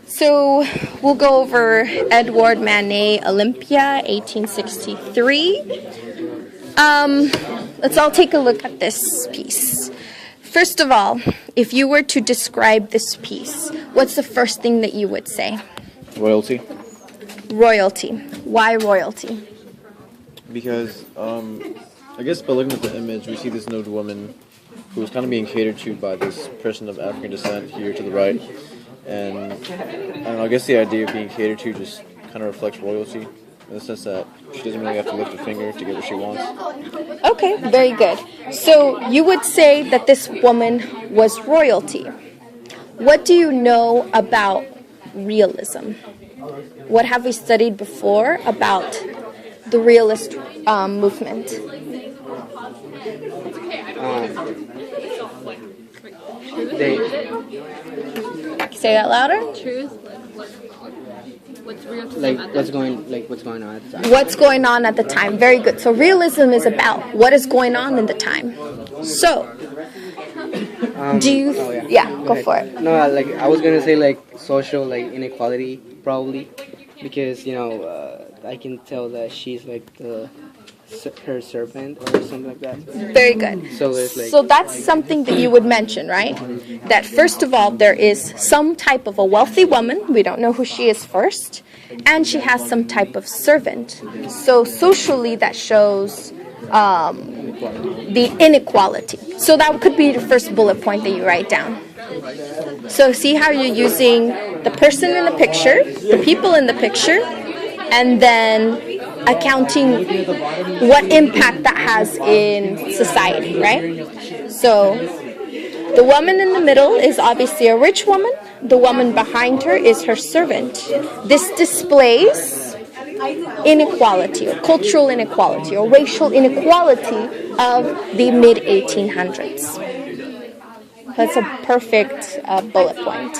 So we'll go over Edouard Manet, Olympia, 1863. Let's all take a look at this piece. First of all, if you were to describe this piece, what's the first thing that you would say? Royalty. Royalty. Why royalty? Because, I guess by looking at the image, we see this nude woman who is kind of being catered to by this person of African descent here to the right. And, I don't know, I guess the idea of being catered to just kind of reflects royalty in the sense that she doesn't really have to lift a finger to get what she wants. Okay, very good. So you would say that this woman was royalty. What do you know about realism? What have we studied before about the realist movement? Say that louder. Truth. What's real to Like them what's going on at the time. What's going on at the time? Very good. So realism is about what is going on in the time. So, do you? Go for it. No, like I was gonna say like social like inequality probably, because I can tell that she's like her servant or something like that. Very good. So there's like So that's something that you would mention, right? That first of all, there is some type of a wealthy woman. We don't know who she is first. And she has some type of servant. So socially, that shows the inequality. So that could be the first bullet point that you write down. So see how you're using the person in the picture, the people in the picture, and then accounting what impact that has in society, right? So the woman in the middle is obviously a rich woman. The woman behind her is her servant. This displays inequality or cultural inequality or racial inequality of the mid-1800s. That's a perfect bullet point.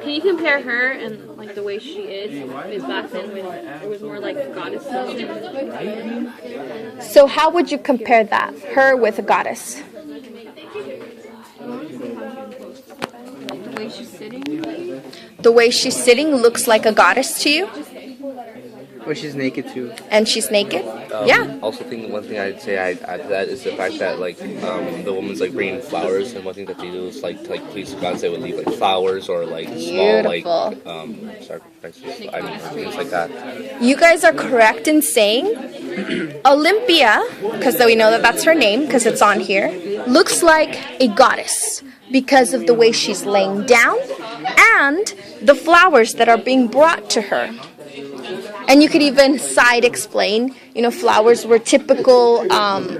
Can you compare her and like the way she is back then when it was more like goddesses? So how would you compare that? Her with a goddess? The way she's sitting? The way she's sitting looks like a goddess to you? or she's naked too. And she's naked? Yeah. Also, one thing I'd say I'd add to that is the fact that the woman's like bringing flowers, and one thing that they do is like to please the gods, they would leave like flowers or like small Beautiful. sacrifices, things like that. You guys are correct in saying Olympia, because we know that that's her name, because it's on here, looks like a goddess because of the way she's laying down and the flowers that are being brought to her. And you could even side explain, flowers were typical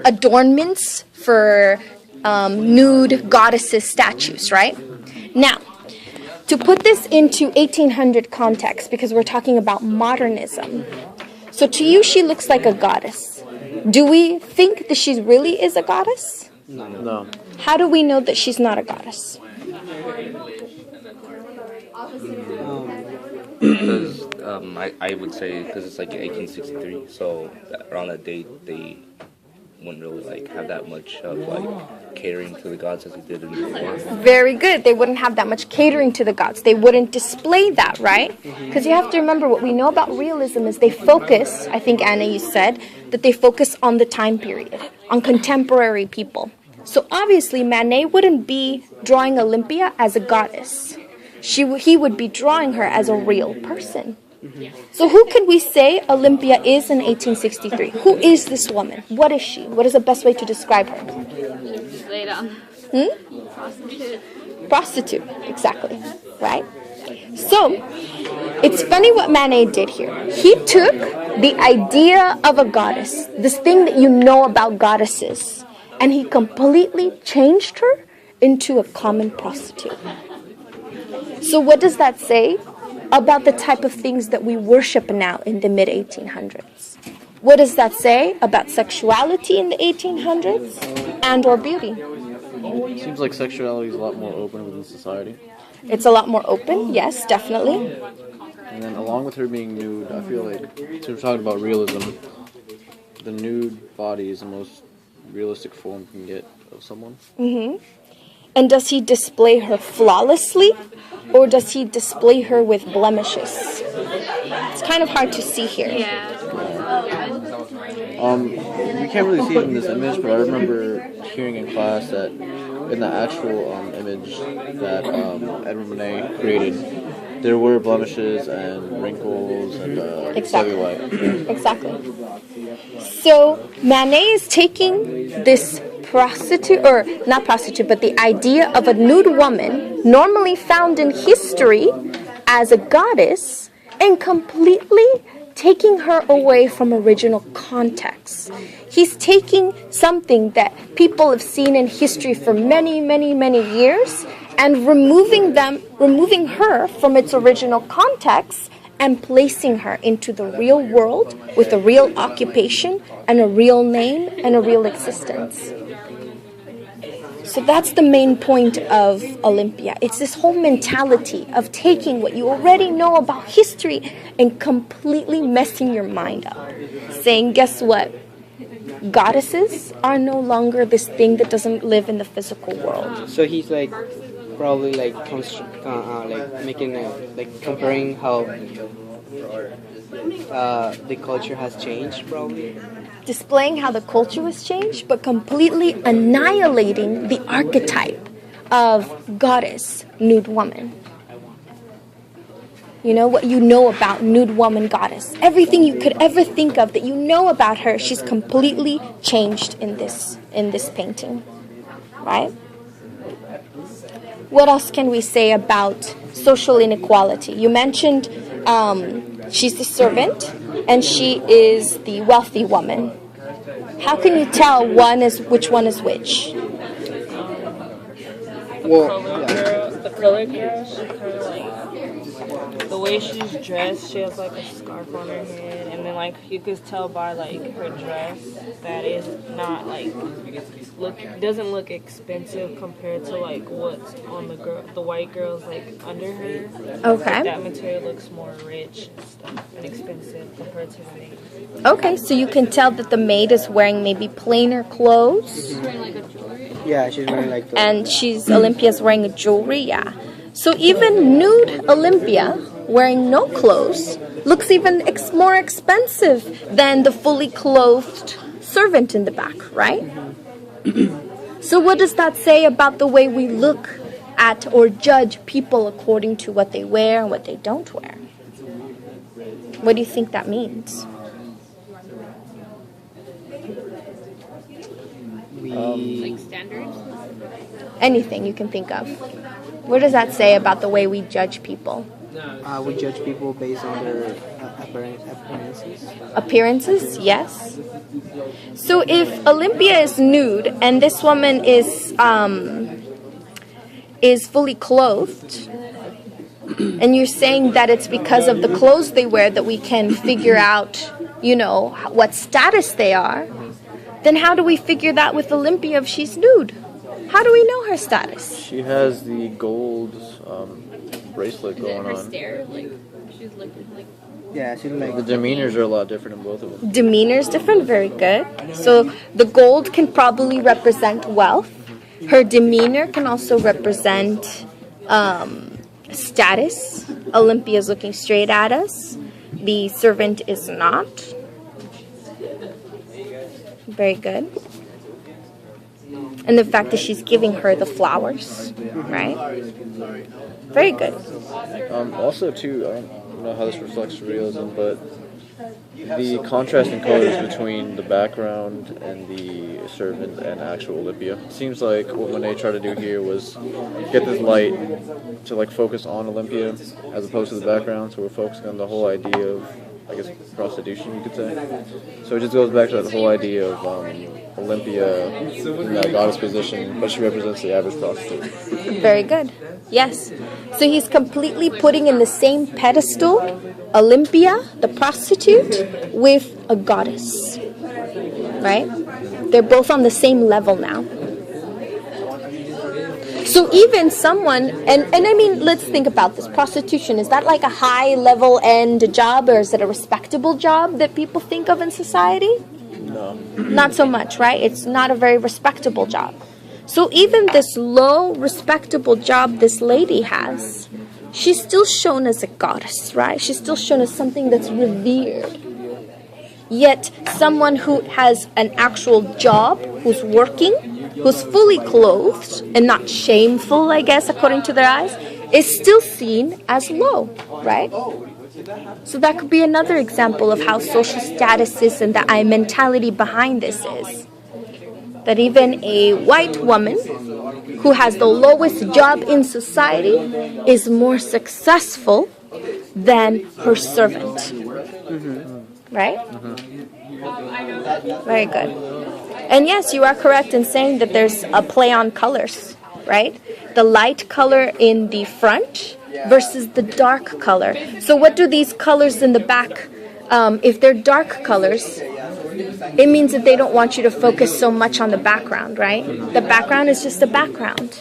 adornments for nude goddesses statues, right? Now, to put this into 1800 context, because we're talking about modernism. So to you, she looks like a goddess. Do we think that she really is a goddess? No. How do we know that she's not a goddess? Because I would say because it's like 1863, so around that date they wouldn't really have that much of catering to the gods as they did in before. Very good. They wouldn't have that much catering to the gods. They wouldn't display that, right? Because you have to remember what we know about realism is they focus, I think Anna, you said, that they focus on the time period, on contemporary people. So obviously Manet wouldn't be drawing Olympia as a goddess. He would be drawing her as a real person. So who could we say Olympia is in 1863? Who is this woman? What is she? What is the best way to describe her? Lay down. Prostitute, exactly, right? So, it's funny what Manet did here. He took the idea of a goddess, this thing that you know about goddesses, and he completely changed her into a common prostitute. So what does that say about the type of things that we worship now in the mid-1800s? What does that say about sexuality in the 1800s and or beauty? Seems like sexuality is a lot more open within society. It's a lot more open, yes, definitely. And then along with her being nude, I feel like, since we're talking about realism, the nude body is the most realistic form you can get of someone. And does he display her flawlessly, or does he display her with blemishes? It's kind of hard to see here. Yeah. You can't really see it in this image, but I remember hearing in class that in the actual image that Edward Monet created, there were blemishes and wrinkles and Exactly. cellulite. Exactly. So Manet is taking this prostitute, or not prostitute, but the idea of a nude woman, normally found in history as a goddess, and completely taking her away from original context. He's taking something that people have seen in history for many, many, many years and removing her from its original context and placing her into the real world with a real occupation and a real name and a real existence. So that's the main point of Olympia. It's this whole mentality of taking what you already know about history and completely messing your mind up. Saying, guess what? Goddesses are no longer this thing that doesn't live in the physical world. So he's like probably like making like comparing how the culture has changed, probably. Displaying how the culture was changed, but completely annihilating the archetype of goddess, nude woman. You know, what you know about nude woman goddess. Everything you could ever think of that you know about her, she's completely changed in this painting. Right? What else can we say about social inequality? You mentioned she's the servant and she is the wealthy woman. How can you tell which one is which? Well, The colored girl, she kind of like the way she's dressed. She has like a scarf on her head, and then like you could tell by like her dress that is not like doesn't look expensive compared to like what's on the white girls like under her. Okay. That material looks more rich and stuff and expensive compared to the maid. Okay, so you can tell that the maid is wearing maybe plainer clothes. yeah, she's wearing like the, And Olympia's wearing a jewelry, yeah. So even nude Olympia, wearing no clothes, looks even more expensive than the fully clothed servant in the back, right? So what does that say about the way we look at or judge people according to what they wear and what they don't wear? What do you think that means? Like standards. Anything you can think of. What does that say about the way we judge people? we judge people based on their appearances. Appearances, yes. So if Olympia is nude and this woman is fully clothed, and you're saying that it's because of the clothes they wear that we can figure out, you know, what status they are, then how do we figure that with Olympia if she's nude? How do we know her status? She has the gold bracelet going Her on. stare, like she's looking like. Yeah, she's like The demeanors are a lot different in both of them. Demeanor is different, very good. So the gold can probably represent wealth. Her demeanor can also represent status. Olympia is looking straight at us. The servant is not. Very good. And the fact that she's giving her the flowers, right? Very good. Also, too, I don't know how this reflects realism, but the contrast in colors between the background and the servant and actual Olympia. It seems like what Monet tried to do here was get this light to like focus on Olympia as opposed to the background, so we're focusing on the whole idea of, I guess, prostitution, you could say. So it just goes back to that whole idea of Olympia in that goddess position, but she represents the average prostitute. Very good. Yes. So he's completely putting in the same pedestal Olympia, the prostitute, with a goddess. Right? They're both on the same level now. So even someone, and I mean, let's think about this. Prostitution, is that like a high level end job, or is it a respectable job that people think of in society? No. Not so much, right? It's not a very respectable job. So even this low, respectable job this lady has, she's still shown as a goddess, right? She's still shown as something that's revered. Yet someone who has an actual job, who's working, who's fully clothed and not shameful, I guess, according to their eyes, is still seen as low, right? So that could be another example of how social status is and the mentality behind this is. That even a white woman who has the lowest job in society is more successful than her servant. Right? Very good. And yes, you are correct in saying that there's a play on colors, right? The light color in the front versus the dark color. So what do these colors in the back, if they're dark colors, it means that they don't want you to focus so much on the background, right? The background is just a background.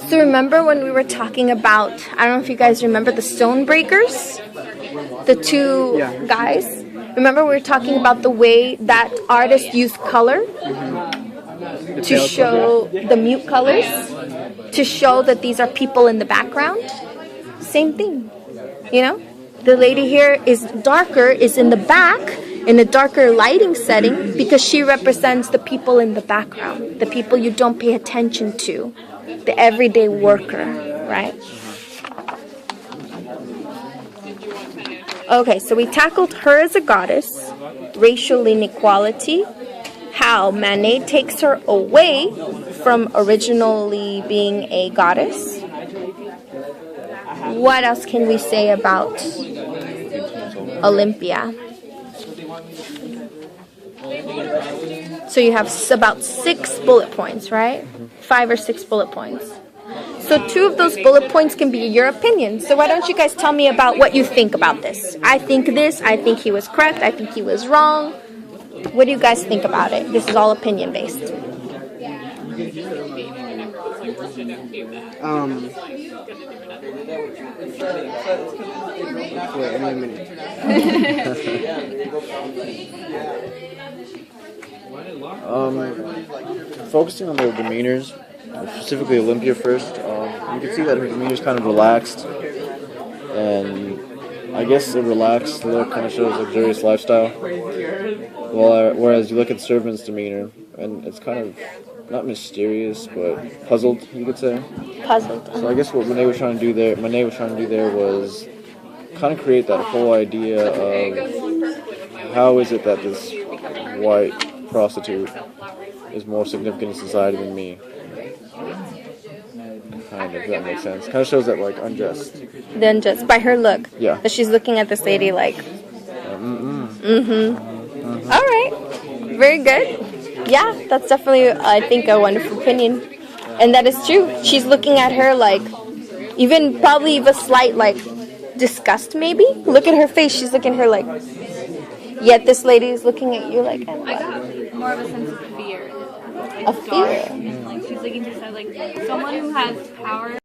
So remember when we were talking about, I don't know if you guys remember the Stonebreakers? The two guys? Remember we were talking about the way that artists use color to show the mute colors, to show that these are people in the background? Same thing, you know? The lady here is darker, is in the back, in a darker lighting setting, because she represents the people in the background, the people you don't pay attention to, the everyday worker, right? Okay, so we tackled her as a goddess, racial inequality, how Manet takes her away from originally being a goddess. What else can we say about Olympia? So you have about 6 bullet points, right? 5 or 6 bullet points. So 2 of those bullet points can be your opinion. So why don't you guys tell me about what you think about this? I think this, I think he was correct, I think he was wrong. What do you guys think about it? This is all opinion based. Wait a minute. Focusing on their demeanors, specifically Olympia first, you can see that her demeanor is kind of relaxed, and I guess the relaxed look kind of shows luxurious lifestyle. Whereas you look at the servant's demeanor, and it's kind of not mysterious, but puzzled, you could say. Puzzled. So I guess what Manet was trying to do there was kind of create that whole idea of how is it that this white prostitute is more significant in society than me. Kind of, if that makes sense. Kind of shows that, like, unjust. Then just by her look. Yeah. That she's looking at this lady like, All right. Very good. Yeah, that's definitely, I think, a wonderful opinion. And that is true. She's looking at her like, even probably even slight, like, disgust, maybe? Look at her face. She's looking at her like, yet this lady is looking at you like, I got more of a sense of fear. A fear? Like, she's looking to say, like, someone who has power